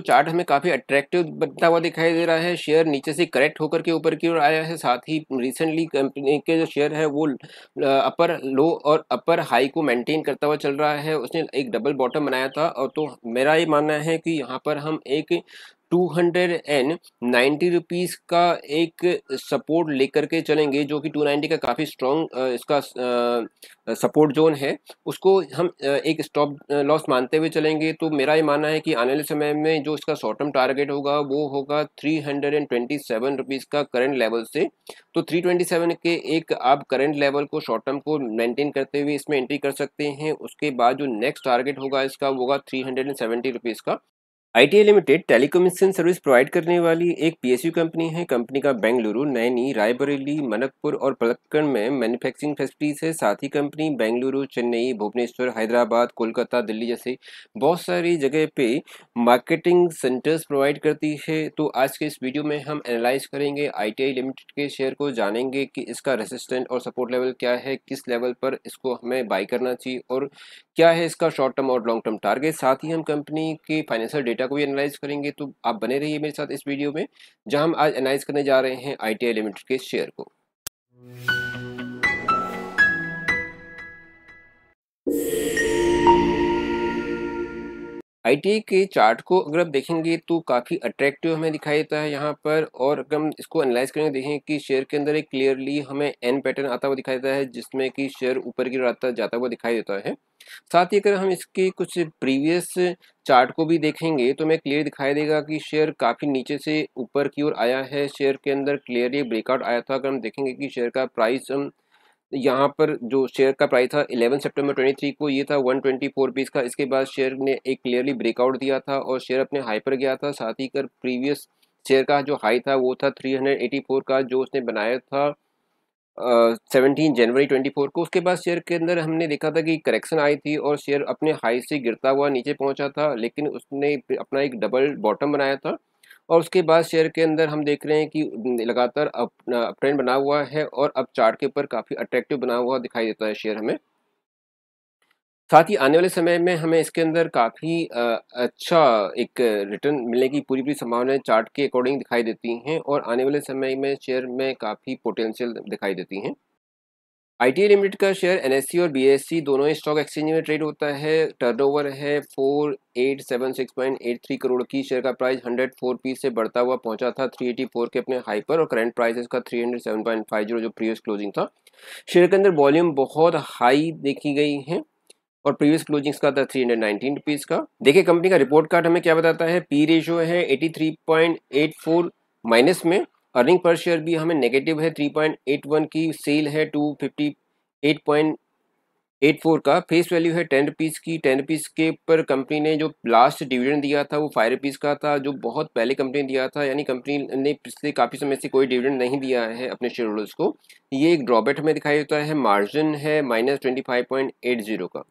Chart हमें काफ़ी attractive बनता हुआ दिखाई दे रहा है। शेयर नीचे से करेक्ट होकर के ऊपर की ओर आया है। साथ ही रिसेंटली कंपनी के जो शेयर है वो अपर लो और अपर हाई को मेंटेन करता हुआ चल रहा है। उसने एक डबल बॉटम बनाया था और तो मेरा ये मानना है कि यहाँ पर हम एक 290 रुपीज़ का एक सपोर्ट लेकर के चलेंगे, जो कि 290 का काफ़ी स्ट्रॉन्ग इसका सपोर्ट जोन है। उसको हम एक स्टॉप लॉस मानते हुए चलेंगे। तो मेरा ये मानना है कि आने वाले समय में जो इसका शॉर्ट टर्म टारगेट होगा वो होगा 327 रुपीज़ का करंट लेवल से। तो 327 के एक आप करंट लेवल को शॉर्ट टर्म को मेंटेन करते हुए इसमें एंट्री कर सकते हैं। उसके बाद जो नेक्स्ट टारगेट होगा इसका वो होगा 370 रुपीज़ का। ITI limited telecommunication service provide करने वाली एक पीएसयू कंपनी है। कंपनी का बेंगलुरु, नैनी, रायबरेली, मनकपुर और पलक्कड़ में मैन्युफैक्चरिंग फैसिलिटीज है। साथ ही कंपनी बेंगलुरु, चेन्नई, भुवनेश्वर, हैदराबाद, कोलकाता, दिल्ली जैसे बहुत सारी जगह पे मार्केटिंग सेंटर्स प्रोवाइड करती है। तो आज के इस वीडियो में हम एनालाइज करेंगे आईटीआई लिमिटेड के शेयर को, जानेंगे कि इसका रेसिस्टेंट और सपोर्ट लेवल क्या है, किस लेवल पर इसको हमें बाई करना चाहिए और क्या है इसका शॉर्ट टर्म और लॉन्ग टर्म टारगेट। साथ ही हम कंपनी के फाइनेंशियल डेटा को भी एनालाइज करेंगे। तो आप बने रहिए मेरे साथ इस वीडियो में, जहां हम आज एनालाइज करने जा रहे हैं आईटीआई लिमिटेड के शेयर को। आईटीआई के चार्ट को अगर आप देखेंगे तो काफ़ी अट्रैक्टिव हमें दिखाई देता है यहाँ पर। और अगर हम इसको एनालाइज करेंगे, देखें कि शेयर के अंदर एक क्लियरली हमें एन पैटर्न आता हुआ दिखाई देता है, जिसमें कि शेयर ऊपर की ओर जाता हुआ दिखाई देता है। साथ ही अगर हम इसके कुछ प्रीवियस चार्ट को भी देखेंगे तो हमें क्लियर दिखाई देगा कि शेयर काफ़ी नीचे से ऊपर की ओर आया है। शेयर के अंदर क्लियरली ब्रेकआउट आया था। अगर हम देखेंगे कि शेयर का प्राइस यहाँ पर जो शेयर का प्राइस था 11 सितंबर 23 को ये था 124 पीस का। इसके बाद शेयर ने एक क्लियरली ब्रेकआउट दिया था और शेयर अपने हाई पर गया था। साथ ही कर प्रीवियस शेयर का जो हाई था वो था 384 का, जो उसने बनाया था 17 जनवरी 24 को। उसके बाद शेयर के अंदर हमने देखा था कि करेक्शन आई थी और शेयर अपने हाई से गिरता हुआ नीचे पहुंचा था, लेकिन उसने अपना एक डबल बॉटम बनाया था। और उसके बाद शेयर के अंदर हम देख रहे हैं कि लगातार अप ट्रेंड बना हुआ है और अब चार्ट के ऊपर काफ़ी अट्रैक्टिव बना हुआ दिखाई देता है शेयर हमें। साथ ही आने वाले समय में हमें इसके अंदर काफ़ी अच्छा एक रिटर्न मिलने की पूरी संभावनाएं चार्ट के अकॉर्डिंग दिखाई देती हैं और आने वाले समय में शेयर में काफ़ी पोटेंशियल दिखाई देती हैं। आईटीआई लिमिटेड का शेयर एनएससी और बीएससी दोनों ही स्टॉक एक्सचेंज में ट्रेड होता है। टर्नओवर है 4876.83 करोड़ की। शेयर का प्राइस 104 पीस से बढ़ता हुआ पहुंचा था 384 के अपने हाई पर और करंट प्राइस इसका 307.50 जो प्रीवियस क्लोजिंग था। शेयर के अंदर वॉल्यूम बहुत हाई देखी गई है और प्रीवियस क्लोजिंग का था 319 रुपीज़ का। देखिए कंपनी का रिपोर्ट कार्ड हमें क्या बताता है। पी रेशियो है 83.84 माइनस में। अर्निंग पर शेयर भी हमें नेगेटिव है 3.81 की। सेल है 258.84 का। फेस वैल्यू है 10 रुपीज़ की। 10 रुपीज़ के ऊपर कंपनी ने जो लास्ट डिविडेंड दिया था वो 5 रुपीज़ का था, जो बहुत पहले कंपनी ने दिया था। यानी कंपनी ने पिछले काफ़ी समय से कोई डिविडेंड नहीं दिया है अपने शेयर होल्डर्स को। ये एक ड्रॉबैक हमें दिखाई देता है। मार्जिन है -25.80 का।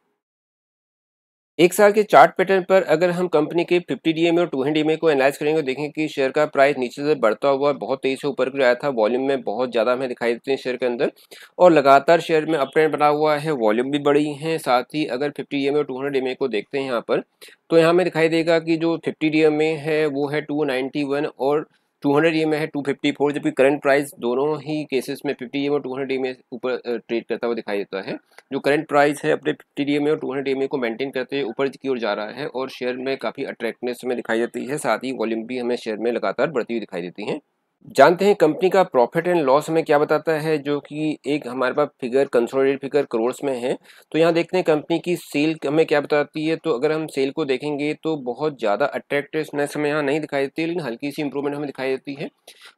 एक साल के चार्ट पैटर्न पर अगर हम कंपनी के 50 डीएमए और 200 डीएमए को एनालाइज करेंगे, देखें कि शेयर का प्राइस नीचे से बढ़ता हुआ बहुत तेजी से ऊपर की ओर आया था। वॉल्यूम में बहुत ज़्यादा हमें दिखाई देते हैं शेयर के अंदर और लगातार शेयर में अप ट्रेंड बना हुआ है। वॉल्यूम भी बढ़ी है। साथ ही अगर 50 डीएमए और 200 डीएमए को देखते हैं यहाँ पर, तो यहाँ में दिखाई देगा कि जो 50 डीएमए है वो है 291 और 200 डीएमए है 254, जबकि करंट प्राइस दोनों ही केसेस में 50 डीएमए और 200 डीएमए ऊपर ट्रेड करता हुआ दिखाई देता है। जो करंट प्राइस है अपने 50 डीएमए और 200 डीएमए को मेंटेन करते हुए ऊपर की ओर जा रहा है और शेयर में काफ़ी अट्रैक्टिवनेस हमें दिखाई देती है। साथ ही वॉल्यूम भी हमें शेयर में लगातार बढ़ती हुई दिखाई देती है। जानते हैं कंपनी का प्रॉफिट एंड लॉस हमें क्या बताता है, जो कि एक हमारे पास फिगर कंसोलिडेटेड फिगर करोड़्स में है। तो यहाँ देखते हैं कंपनी की सेल हमें क्या बताती है। तो अगर हम सेल को देखेंगे तो बहुत ज़्यादा अट्रैक्टिवनेस हमें यहाँ नहीं दिखाई देती, लेकिन हल्की सी इंप्रूवमेंट हमें दिखाई देती है।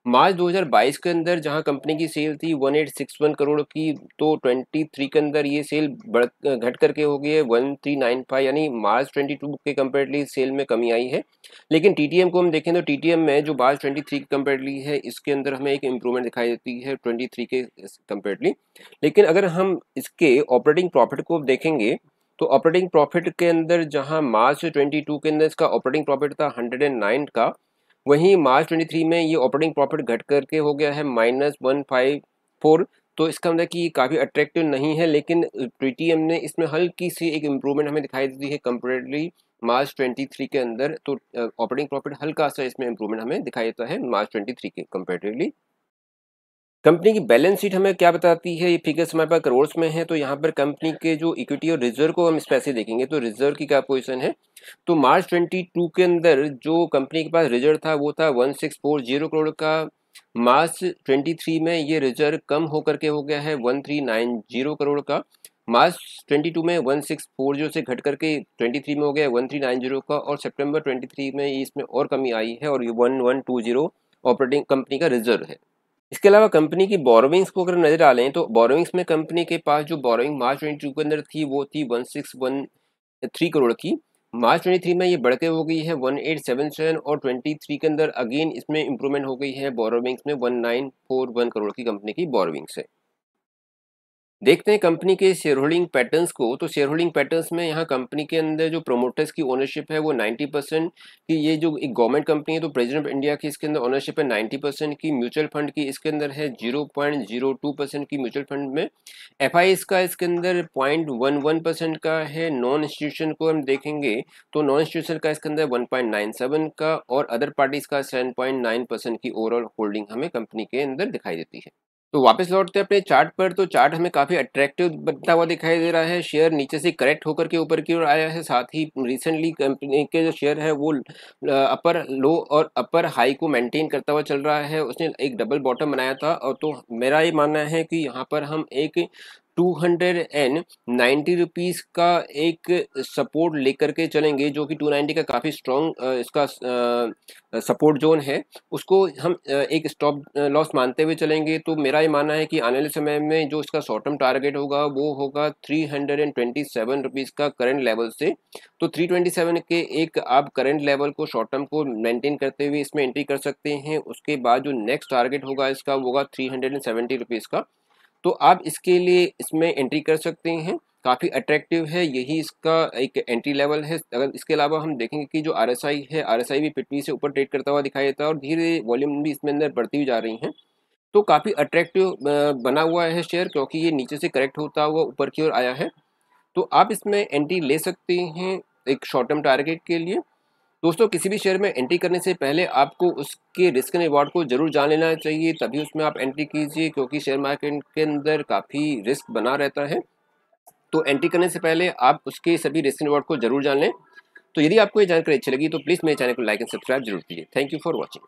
मार्च 2022 के अंदर जहां कंपनी की सेल थी 1861 करोड़ की, तो 23 के अंदर ये सेल घट करके हो गई है 1395, यानी मार्च 22 के कंपेरेटली सेल में कमी आई है। लेकिन टीटीएम को हम देखें तो टीटीएम में जो मार्च 23 के कंपेरेटली है, इसके अंदर हमें एक इम्प्रूवमेंट दिखाई देती है 23 के कंपेरेटली। लेकिन अगर हम इसके ऑपरेटिंग प्रॉफिट को देखेंगे तो ऑपरेटिंग प्रॉफिट के अंदर जहां मार्च 22 के अंदर इसका ऑपरेटिंग प्रॉफिट था 109 का, वहीं मार्च 23 में ये ऑपरेटिंग प्रॉफिट घट करके हो गया है -154। तो इसका मतलब कि ये काफ़ी अट्रैक्टिव नहीं है, लेकिन पेटीएम ने इसमें हल्की सी एक इम्प्रूवमेंट हमें दिखाई दी है कंपेरेटिवली मार्च 23 के अंदर। तो ऑपरेटिंग प्रॉफिट हल्का सा इसमें इंप्रूवमेंट हमें दिखाई देता है मार्च 23 के कंपेरेटिवली। कंपनी की बैलेंस शीट हमें क्या बताती है, ये फिगर्स हमारे पास करोड़ में है। तो यहाँ पर कंपनी के जो इक्विटी और रिजर्व को हम स्पेशली देखेंगे तो रिजर्व की क्या पोजीशन है। तो मार्च 22 के अंदर जो कंपनी के पास रिजर्व था वो था 1640 करोड़ का। मार्च 23 में ये रिजर्व कम होकर के हो गया है 1390 करोड़ का। मार्च 22 में 1640 से घट करके 23 में हो गया 1390 का, और सितंबर 23 में इसमें और कमी आई है और ये 1120 ऑपरेटिंग कंपनी का रिजर्व है। इसके अलावा कंपनी की बोरोविंग्स को अगर नजर डालें तो बोरोविंग्स में कंपनी के पास जो बोरोविंग मार्च 22 के अंदर थी वो थी 1613 करोड़ की। मार्च 23 में ये बढ़ के हो गई है 1877, और 23 के अंदर अगेन इसमें इंप्रूवमेंट हो गई है बोरोविंग्स में 1941 करोड़ की कंपनी की बोरोविंग्स है। देखते हैं कंपनी के शेयर होल्डिंग पैटर्न्स को। तो शेयर होल्डिंग पैटर्न्स में यहाँ कंपनी के अंदर जो प्रोमोटर्स की ओनरशिप है वो 90% की, ये जो एक गवर्नमेंट कंपनी है तो प्रेसिडेंट ऑफ इंडिया की इसके अंदर ओनरशिप है 90% की। म्यूचुअल फंड की इसके अंदर है 0.02% की म्यूचुअल फंड में। एफ का इसके अंदर 0.11% का है। नॉन इंस्टीट्यूशन को हम देखेंगे तो नॉन इंस्टीट्यूशन का इसके अंदर 1.97 का, और अदर पार्टीज का 7.9% की ओवरऑल होल्डिंग हमें कंपनी के अंदर दिखाई देती है। तो वापस लौटते हैं अपने चार्ट पर। तो चार्ट हमें काफ़ी अट्रैक्टिव बनता हुआ दिखाई दे रहा है। शेयर नीचे से करेक्ट होकर के ऊपर की ओर आया है। साथ ही रिसेंटली कंपनी के जो शेयर है वो अपर लो और अपर हाई को मेंटेन करता हुआ चल रहा है। उसने एक डबल बॉटम बनाया था, और तो मेरा ये मानना है कि यहाँ पर हम एक 290 रुपीज़ का एक सपोर्ट लेकर के चलेंगे, जो कि 290 का काफ़ी स्ट्रॉन्ग इसका सपोर्ट जोन है। उसको हम एक स्टॉप लॉस मानते हुए चलेंगे। तो मेरा ये मानना है कि आने वाले समय में जो इसका शॉर्ट टर्म टारगेट होगा वो होगा 327 रुपीज़ का करंट लेवल से। तो 327 के एक आप करंट लेवल को शॉर्ट टर्म को मेंटेन करते हुए इसमें एंट्री कर सकते हैं। उसके बाद जो नेक्स्ट टारगेट होगा इसका वो होगा 370 रुपीज़ का। तो आप इसके लिए इसमें एंट्री कर सकते हैं। काफ़ी अट्रैक्टिव है, यही इसका एक एंट्री लेवल है। अगर इसके अलावा हम देखेंगे कि जो आरएसआई है, आरएसआई भी 50 से ऊपर ट्रेड करता हुआ दिखाई देता है, और धीरे वॉल्यूम भी इसमें अंदर बढ़ती हुई जा रही हैं। तो काफ़ी अट्रैक्टिव बना हुआ है शेयर, क्योंकि ये नीचे से करेक्ट होता हुआ ऊपर की ओर आया है। तो आप इसमें एंट्री ले सकते हैं एक शॉर्ट टर्म टारगेट के लिए। दोस्तों, किसी भी शेयर में एंट्री करने से पहले आपको उसके रिस्क एंड रिवॉर्ड को जरूर जान लेना चाहिए, तभी उसमें आप एंट्री कीजिए, क्योंकि शेयर मार्केट के अंदर काफ़ी रिस्क बना रहता है। तो एंट्री करने से पहले आप उसके सभी रिस्क एंड रिवॉर्ड को जरूर जान लें। तो यदि आपको ये जानकारी अच्छी लगी तो प्लीज़ मेरे चैनल को लाइक एंड सब्सक्राइब जरूर कीजिए। Thank you for watching.